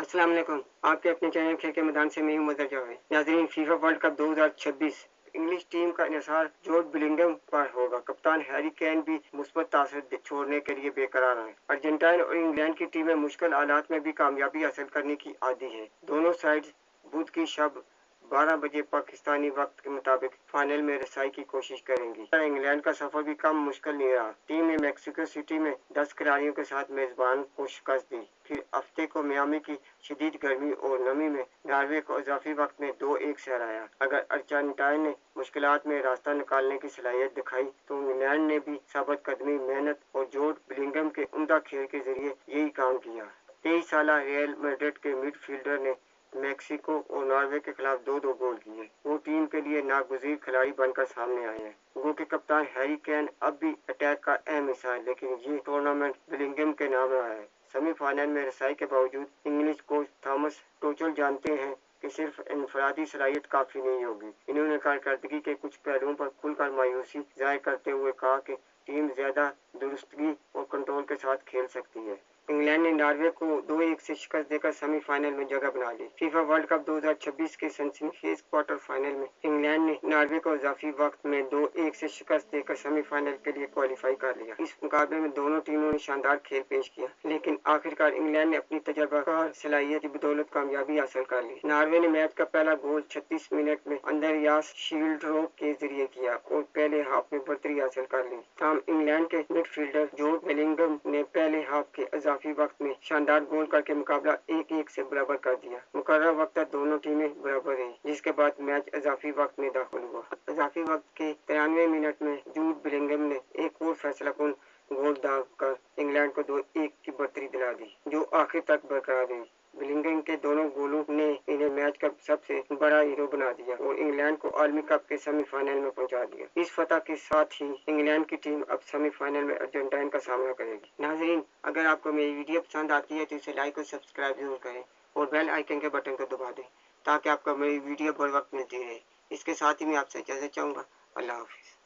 अस्सलाम वालेकुम। आपके अपने चैनल खेल के मैदान से मैं हूं मदर जावेद। नाज़रीन, FIFA world cup 2026 English team का इंहिसार जोड बिलिंघम पर होगा। कप्तान हैरी केन भी मुस्बत तासर छोड़ने के लिए बेकरार है। अर्जेंटाइन और इंग्लैंड की टीमें मुश्किल हालात में भी कामयाबी हासिल करने की आदी हैं। दोनों साइड बुध की शब 12 बजे पाकिस्तानी वक्त के मुताबिक फाइनल में रसाई की कोशिश करेंगी। इंग्लैंड का सफर भी कम मुश्किल नहीं रहा। टीम ने मैक्सिको सिटी में 10 खिलाड़ियों के साथ मेजबान को शिकस्त दी। फिर हफ्ते को मियामी की शदीद गर्मी और नमी में नॉर्वे को इजाफी वक्त में 2-1 से हराया। अगर अर्जेंटाइन ने मुश्किलात में रास्ता निकालने की सलाहियत दिखाई तो इंग्लैंड ने भी साबित कदमी, मेहनत और जोड बिलिंघम के उम्दा खेल के जरिए यही काम किया। 23 साल रियल मैड्रिड के मिडफील्डर ने मैक्सिको और नॉर्वे के खिलाफ 2-2 गोल किए। वो टीम के लिए नागुज़ीर खिलाड़ी बनकर सामने आए हैं। वो के कप्तान हैरी केन अब भी अटैक का अहम हिस्सा है, लेकिन ये टूर्नामेंट बिलिंघम के नाम रहा है। सेमीफाइनल में रसाई के बावजूद इंग्लिश कोच थॉमस टोचल जानते हैं कि सिर्फ इनफरादी सलाहियत काफ़ी नहीं होगी। इन्होंने कारकर्दगी के कुछ पहलुओं पर खुलकर मायूसी जाहिर करते हुए कहा कि टीम ज़्यादा दुरुस्तगी और कंट्रोल के साथ खेल सकती है। इंग्लैंड ने नॉर्वे को 2-1 से शिकस्त देकर सेमीफाइनल में जगह बना ली। फीफा वर्ल्ड कप 2026 के सनसनीखेज क्वार्टर फाइनल में इंग्लैंड ने नॉर्वे को इजाफी वक्त में 2-1 से शिकस्त देकर सेमीफाइनल के लिए क्वालिफाई कर लिया। इस मुकाबले में दोनों टीमों ने शानदार खेल पेश किया, लेकिन आखिरकार इंग्लैंड ने अपनी तजर्बाकार सलाहियत की बदौलत कामयाबी हासिल कर ली। नॉर्वे ने मैच का पहला गोल 36 मिनट में अंदरयास शील्ड्रोप के जरिए किया और पहले हाफ में बढ़तरी हासिल कर ली। तमाम इंग्लैंड के मिडफील्डर जोड बिलिंघम ने पहले हाफ के इजाफी वक्त में शानदार गोल करके मुकाबला 1-1 से बराबर कर दिया। मुकर्रर वक्त तक दोनों टीमें बराबर रही, जिसके बाद मैच इजाफी वक्त में दाखिल हुआ। इजाफी वक्त के 93 मिनट में जूड बिलिंघम ने एक और फैसलाकुन गोल दाग कर इंग्लैंड को 2-1 की बढ़तरी दिला दी, जो आखिर तक बरकरार रही। बिलिंघम के दोनों गोलों ने इन्हें मैच का सबसे बड़ा हीरो बना दिया और इंग्लैंड को आलमी कप के सेमीफाइनल में पहुंचा दिया। इस फतह के साथ ही इंग्लैंड की टीम अब सेमीफाइनल में अर्जेंटाइन का सामना करेगी। नाज़रीन, अगर आपको मेरी वीडियो पसंद आती है तो इसे लाइक और सब्सक्राइब जरूर करें और बेल आइकन के बटन को दबा दें ताकि आपको मेरी वीडियो बर वक्त मिलती रहे। इसके साथ ही मैं आपसे इजाज़त चाहूँगा। अल्लाह हाफिज़।